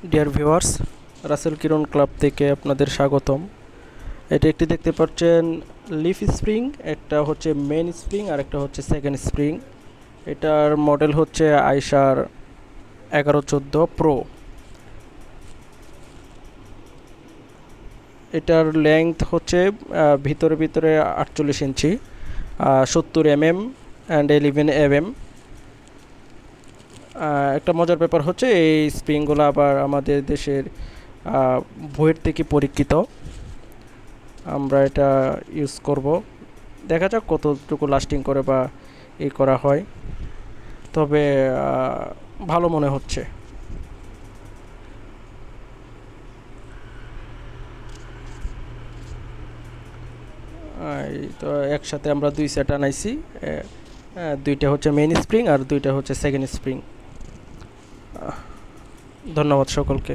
Dear viewers, Rasel কিরণ club থেকে আপনাদের স্বাগতম। এটা একটি দেখতে পাচ্ছেন লিফ স্প্রিং, একটা হচ্ছে মেন স্প্রিং আর একটা হচ্ছে সেকেন্ড স্প্রিং। এটার মডেল হচ্ছে আইসার 1114 প্রো। এটার লেংথ হচ্ছে ভিতরে 48 ইঞ্চি, 70 mm অ্যান্ড 11 mm। একটা মজার ব্যাপার হচ্ছে এই স্প্রিংগুলো আবার আমাদের দেশের বুয়েট থেকে পরীক্ষিত। আমরা এটা ইউজ করব, দেখা যাক কতটুকু লাস্টিং করে বা করা হয়, তবে ভালো মনে হচ্ছে। এই তো একসাথে আমরা দুই সেট আনাইছি, দুইটা হচ্ছে মেইন স্প্রিং আর দুইটা হচ্ছে সেকেন্ড স্প্রিং। ধন্যবাদ সকলকে।